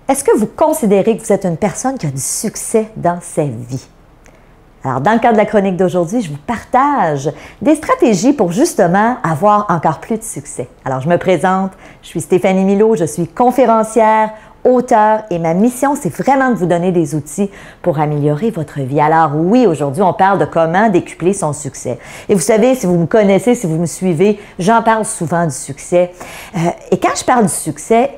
est-ce que vous considérez que vous êtes une personne qui a du succès dans sa vie? Alors, dans le cadre de la chronique d'aujourd'hui, je vous partage des stratégies pour justement avoir encore plus de succès. Alors, je me présente, je suis Stéphanie Milaud, je suis conférencière, auteure et ma mission, c'est vraiment de vous donner des outils pour améliorer votre vie. Alors oui, aujourd'hui, on parle de comment décupler son succès. Et vous savez, si vous me connaissez, si vous me suivez, j'en parle souvent du succès. Et quand je parle du succès,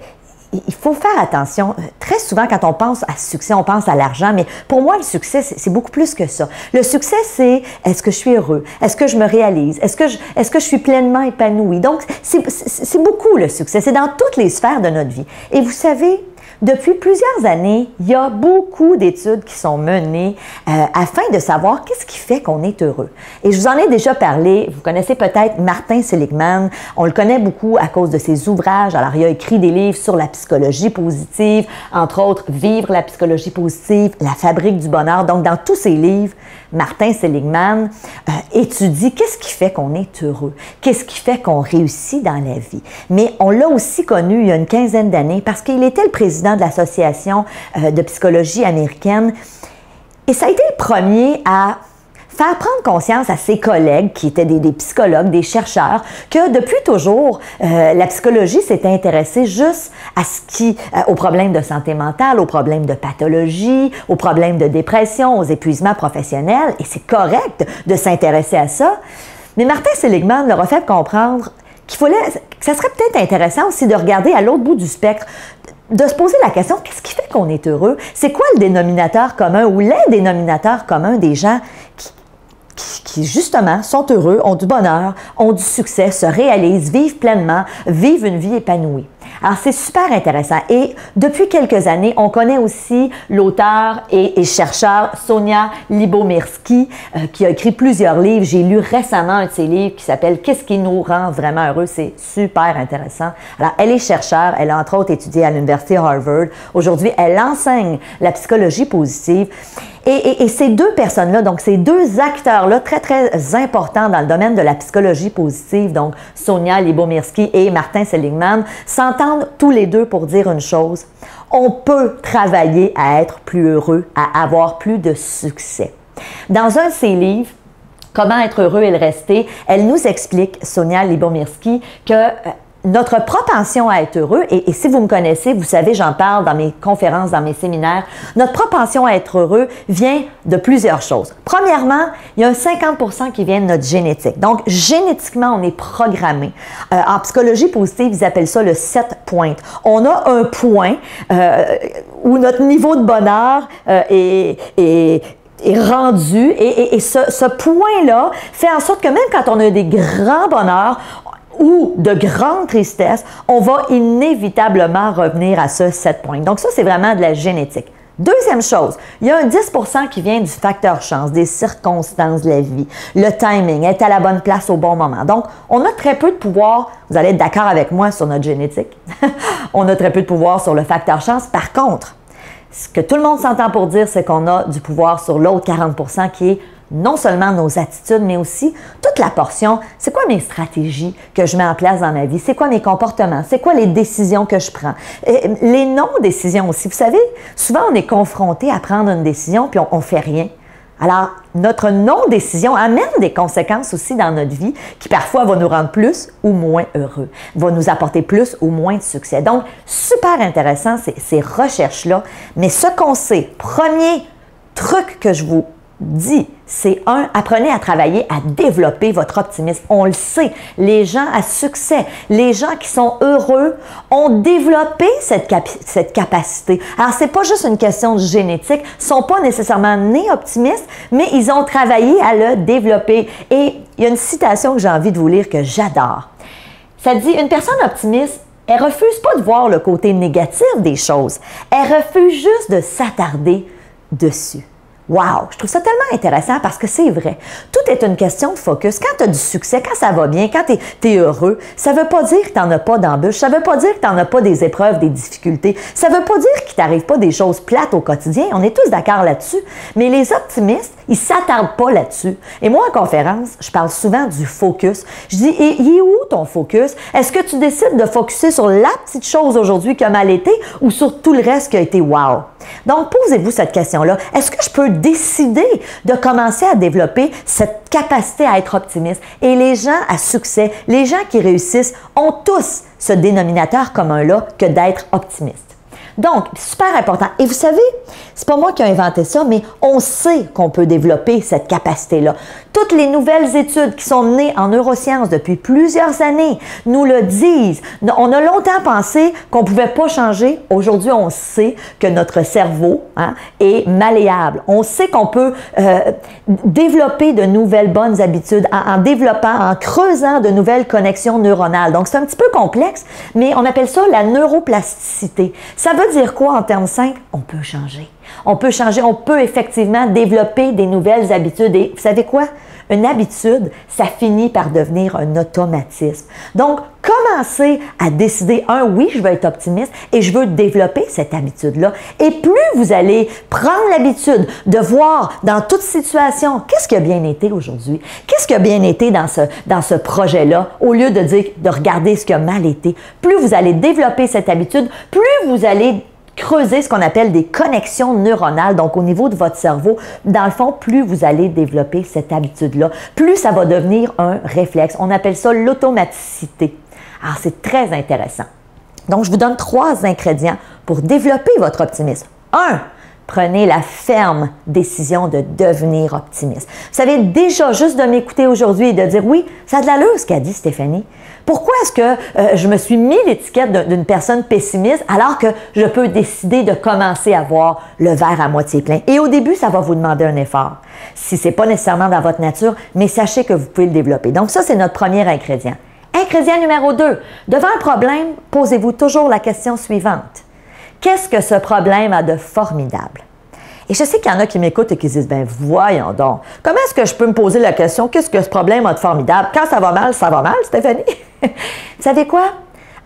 il faut faire attention. Très souvent, quand on pense à succès, on pense à l'argent, mais pour moi, le succès, c'est beaucoup plus que ça. Le succès, c'est est-ce que je suis heureux? Est-ce que je me réalise? Est-ce que je suis pleinement épanouie? Donc, c'est beaucoup le succès. C'est dans toutes les sphères de notre vie. Et vous savez, depuis plusieurs années, il y a beaucoup d'études qui sont menées afin de savoir qu'est-ce qui fait qu'on est heureux. Et je vous en ai déjà parlé. Vous connaissez peut-être Martin Seligman. On le connaît beaucoup à cause de ses ouvrages. Alors, il a écrit des livres sur la psychologie positive, entre autres Vivre la psychologie positive, La fabrique du bonheur. Donc, dans tous ses livres, Martin Seligman étudie qu'est-ce qui fait qu'on est heureux, qu'est-ce qui fait qu'on réussit dans la vie. Mais on l'a aussi connu il y a une quinzaine d'années parce qu'il était le président de l'Association de psychologie américaine et ça a été le premier à faire prendre conscience à ses collègues qui étaient des psychologues, des chercheurs, que depuis toujours, la psychologie s'était intéressée juste à aux problèmes de santé mentale, aux problèmes de pathologie, aux problèmes de dépression, aux épuisements professionnels, et c'est correct de s'intéresser à ça. Mais Martin Seligman leur a fait comprendre que ça serait peut-être intéressant aussi de regarder à l'autre bout du spectre, de se poser la question, qu'est-ce qui fait qu'on est heureux? C'est quoi le dénominateur commun ou les dénominateurs communs des gens qui justement sont heureux, ont du bonheur, ont du succès, se réalisent, vivent pleinement, vivent une vie épanouie. Alors, c'est super intéressant. Et depuis quelques années, on connaît aussi l'auteur et chercheur Sonia Lyubomirsky, qui a écrit plusieurs livres. J'ai lu récemment un de ses livres qui s'appelle « Qu'est-ce qui nous rend vraiment heureux ?» C'est super intéressant. Alors, elle est chercheure. Elle a entre autres étudié à l'Université Harvard. Aujourd'hui, elle enseigne la psychologie positive. Et ces deux personnes-là, donc ces deux acteurs-là, très, très importants dans le domaine de la psychologie positive, donc Sonia Lyubomirsky et Martin Seligman, s'entendent tous les deux pour dire une chose. On peut travailler à être plus heureux, à avoir plus de succès. Dans un de ses livres, Comment être heureux et le rester, elle nous explique, Sonia Lyubomirsky, que notre propension à être heureux, et si vous me connaissez, vous savez, j'en parle dans mes conférences, dans mes séminaires, notre propension à être heureux vient de plusieurs choses. Premièrement, il y a un 50% qui vient de notre génétique. Donc, génétiquement, on est programmé. En psychologie positive, ils appellent ça le set point. On a un point où notre niveau de bonheur est rendu et ce point-là fait en sorte que même quand on a des grands bonheurs, ou de grande tristesse, on va inévitablement revenir à ce set point. Donc ça, c'est vraiment de la génétique. Deuxième chose, il y a un 10% qui vient du facteur chance, des circonstances de la vie, le timing, être à la bonne place au bon moment. Donc, on a très peu de pouvoir, vous allez être d'accord avec moi sur notre génétique, on a très peu de pouvoir sur le facteur chance. Par contre, ce que tout le monde s'entend pour dire, c'est qu'on a du pouvoir sur l'autre 40% qui est non seulement nos attitudes, mais aussi toute la portion. C'est quoi mes stratégies que je mets en place dans ma vie? C'est quoi mes comportements? C'est quoi les décisions que je prends? Les non-décisions aussi. Vous savez, souvent on est confronté à prendre une décision puis on fait rien. Alors, notre non-décision amène des conséquences aussi dans notre vie qui parfois va nous rendre plus ou moins heureux, va nous apporter plus ou moins de succès. Donc, super intéressant ces recherches-là. Mais ce qu'on sait, premier truc que je vous dit, c'est apprenez à travailler, à développer votre optimisme. On le sait, les gens à succès, les gens qui sont heureux ont développé cette capacité. Alors, c'est pas juste une question de génétique, ils sont pas nécessairement nés optimistes, mais ils ont travaillé à le développer. Et il y a une citation que j'ai envie de vous lire que j'adore. Ça dit, une personne optimiste, elle refuse pas de voir le côté négatif des choses, elle refuse juste de s'attarder dessus. Wow! Je trouve ça tellement intéressant parce que c'est vrai. Tout est une question de focus. Quand tu as du succès, quand ça va bien, quand tu es heureux, ça ne veut pas dire que tu n'en as pas d'embûches, ça ne veut pas dire que tu n'en as pas des épreuves, des difficultés, ça ne veut pas dire qu'il t'arrive pas des choses plates au quotidien. On est tous d'accord là-dessus. Mais les optimistes, ils ne s'attardent pas là-dessus. Et moi, en conférence, je parle souvent du focus. Je dis, et il est où ton focus? Est-ce que tu décides de focuser sur la petite chose aujourd'hui qui a mal été ou sur tout le reste qui a été wow? Donc, posez-vous cette question-là. Est-ce que je peux décider de commencer à développer cette capacité à être optimiste? Et les gens à succès, les gens qui réussissent, ont tous ce dénominateur commun-là que d'être optimiste. Donc, super important. Et vous savez, c'est pas moi qui ai inventé ça, mais on sait qu'on peut développer cette capacité-là. Toutes les nouvelles études qui sont menées en neurosciences depuis plusieurs années nous le disent. On a longtemps pensé qu'on ne pouvait pas changer. Aujourd'hui, on sait que notre cerveau est malléable. On sait qu'on peut développer de nouvelles bonnes habitudes en développant, en creusant de nouvelles connexions neuronales. Donc, c'est un petit peu complexe, mais on appelle ça la neuroplasticité. Ça veut dire quoi en termes simples? On peut changer. On peut changer, on peut effectivement développer des nouvelles habitudes. Et vous savez quoi? Une habitude, ça finit par devenir un automatisme. Donc, commencez à décider, oui, je veux être optimiste et je veux développer cette habitude-là. Et plus vous allez prendre l'habitude de voir dans toute situation, qu'est-ce qui a bien été aujourd'hui? Qu'est-ce qui a bien été dans ce projet-là? Au lieu de dire, de regarder ce qui a mal été, plus vous allez développer cette habitude, plus vous allez creuser ce qu'on appelle des connexions neuronales, donc au niveau de votre cerveau. Dans le fond, plus vous allez développer cette habitude-là, plus ça va devenir un réflexe. On appelle ça l'automaticité. Alors, c'est très intéressant. Donc, je vous donne 3 ingrédients pour développer votre optimisme. 1. Prenez la ferme décision de devenir optimiste. Vous savez, déjà, juste de m'écouter aujourd'hui et de dire, oui, ça a de l'allure ce qu'a dit Stéphanie. Pourquoi est-ce que je me suis mis l'étiquette d'une personne pessimiste alors que je peux décider de commencer à voir le verre à moitié plein? Et au début, ça va vous demander un effort. Si ce n'est pas nécessairement dans votre nature, mais sachez que vous pouvez le développer. Donc ça, c'est notre premier ingrédient. Ingrédient numéro 2. Devant un problème, posez-vous toujours la question suivante. Qu'est-ce que ce problème a de formidable? Et je sais qu'il y en a qui m'écoutent et qui disent, ben voyons donc, comment est-ce que je peux me poser la question, qu'est-ce que ce problème a de formidable? Quand ça va mal, Stéphanie? Vous savez quoi?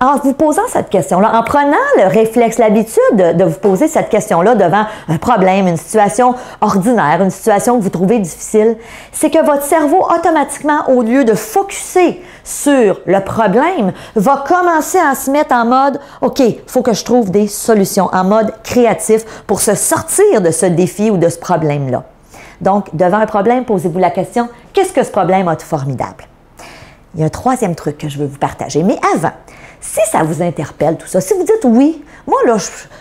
En vous posant cette question-là, en prenant le réflexe, l'habitude de vous poser cette question-là devant un problème, une situation ordinaire, une situation que vous trouvez difficile, c'est que votre cerveau, automatiquement, au lieu de focusser sur le problème, va commencer à se mettre en mode « OK, il faut que je trouve des solutions », en mode créatif pour se sortir de ce défi ou de ce problème-là. Donc, devant un problème, posez-vous la question « Qu'est-ce que ce problème a de formidable? » Il y a un 3e truc que je veux vous partager. Mais avant, si ça vous interpelle tout ça, si vous dites oui, moi là,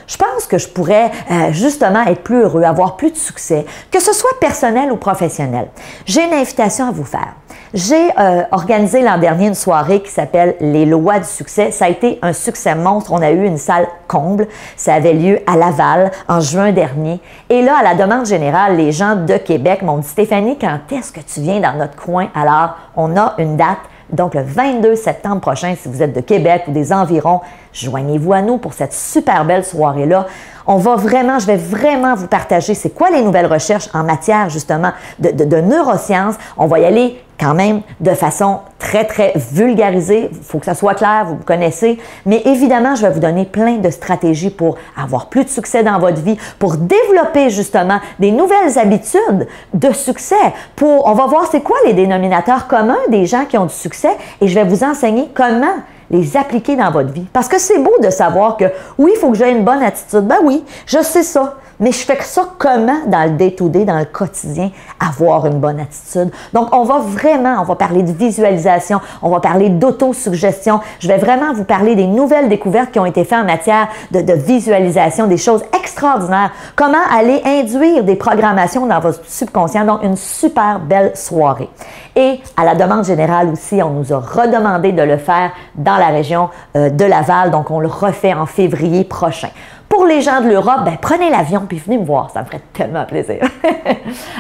je pense que je pourrais justement être plus heureux, avoir plus de succès, que ce soit personnel ou professionnel, j'ai une invitation à vous faire. J'ai organisé l'an dernier une soirée qui s'appelle Les lois du succès. Ça a été un succès monstre. On a eu une salle comble. Ça avait lieu à Laval en juin dernier. Et là, à la demande générale, les gens de Québec m'ont dit « Stéphanie, quand est-ce que tu viens dans notre coin? » Alors, on a une date. Donc, le 22 septembre prochain, si vous êtes de Québec ou des environs, joignez-vous à nous pour cette super belle soirée-là. Je vais vraiment vous partager c'est quoi les nouvelles recherches en matière justement de neurosciences. On va y aller quand même de façon très, très vulgarisée. Il faut que ça soit clair, vous connaissez. Mais évidemment, je vais vous donner plein de stratégies pour avoir plus de succès dans votre vie, pour développer justement des nouvelles habitudes de succès. On va voir c'est quoi les dénominateurs communs des gens qui ont du succès et je vais vous enseigner comment les appliquer dans votre vie. Parce que c'est beau de savoir que oui, il faut que j'aie une bonne attitude. Ben oui, je sais ça. Mais je fais ça comment dans le day-to-day, dans le quotidien, avoir une bonne attitude. Donc, on va parler de visualisation, on va parler d'autosuggestion. Je vais vraiment vous parler des nouvelles découvertes qui ont été faites en matière de visualisation, des choses extraordinaires. Comment aller induire des programmations dans votre subconscient. Donc, une super belle soirée. Et à la demande générale aussi, on nous a redemandé de le faire dans la région de Laval. Donc, on le refait en février prochain. Pour les gens de l'Europe, prenez l'avion puis venez me voir, ça me ferait tellement plaisir.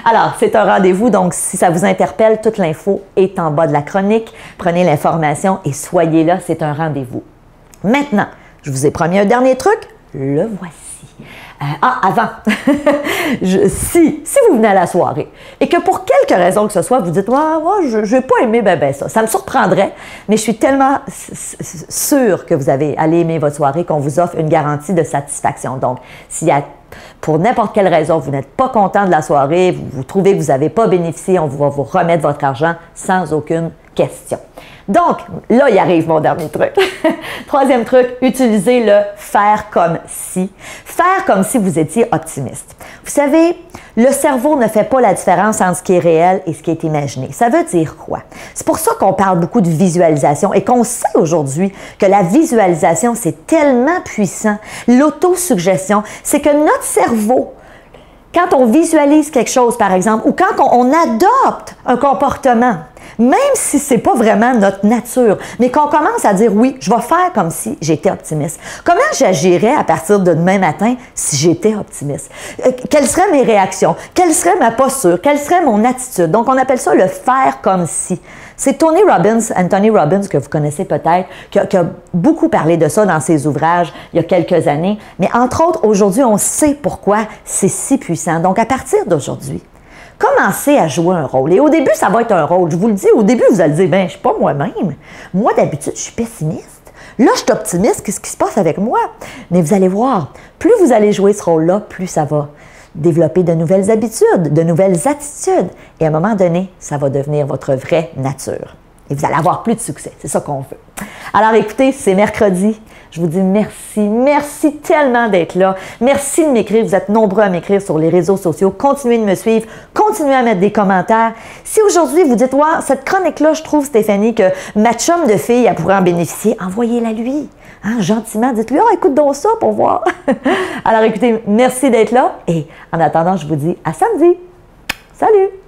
Alors, c'est un rendez-vous, donc si ça vous interpelle, toute l'info est en bas de la chronique. Prenez l'information et soyez là, c'est un rendez-vous. Maintenant, je vous ai promis un dernier truc, le voici. Avant, si vous venez à la soirée et que pour quelque raison que ce soit, vous dites « moi, je n'ai pas aimé ça. Ça me surprendrait, mais je suis tellement sûre que vous allez aimer votre soirée qu'on vous offre une garantie de satisfaction. » Donc, s'il y a pour n'importe quelle raison, vous n'êtes pas content de la soirée, vous trouvez que vous n'avez pas bénéficié, on va vous remettre votre argent sans aucune question. Donc, là, il arrive mon dernier truc. Troisième truc, utilisez le faire comme si. Faire comme si vous étiez optimiste. Vous savez, le cerveau ne fait pas la différence entre ce qui est réel et ce qui est imaginé. Ça veut dire quoi? C'est pour ça qu'on parle beaucoup de visualisation et qu'on sait aujourd'hui que la visualisation, c'est tellement puissant. L'autosuggestion, c'est que notre cerveau, quand on visualise quelque chose, par exemple, ou quand on adopte un comportement, même si ce n'est pas vraiment notre nature, mais qu'on commence à dire « oui, je vais faire comme si j'étais optimiste ». Comment j'agirais à partir de demain matin si j'étais optimiste? Quelles seraient mes réactions? Quelle serait ma posture? Quelle serait mon attitude? Donc, on appelle ça le « faire comme si ». C'est Anthony Robbins, que vous connaissez peut-être, qui a beaucoup parlé de ça dans ses ouvrages il y a quelques années. Mais entre autres, aujourd'hui, on sait pourquoi c'est si puissant. Donc, à partir d'aujourd'hui, commencez à jouer un rôle. Et au début, ça va être un rôle. Je vous le dis, au début, vous allez dire, ben, je ne suis pas moi-même. Moi, d'habitude, je suis pessimiste. Là, je suis optimiste. Qu'est-ce qui se passe avec moi? Mais vous allez voir, plus vous allez jouer ce rôle-là, plus ça va développer de nouvelles habitudes, de nouvelles attitudes. Et à un moment donné, ça va devenir votre vraie nature. Et vous allez avoir plus de succès. C'est ça qu'on veut. Alors écoutez, c'est mercredi. Je vous dis merci. Merci tellement d'être là. Merci de m'écrire. Vous êtes nombreux à m'écrire sur les réseaux sociaux. Continuez de me suivre. Continuez à mettre des commentaires. Si aujourd'hui vous dites, ouais, cette chronique-là, je trouve, Stéphanie, que ma chum de fille, elle pourrait en bénéficier, envoyez-la lui. Hein, gentiment, dites-lui, oh, écoute donc ça pour voir. Alors écoutez, merci d'être là. Et en attendant, je vous dis à samedi. Salut!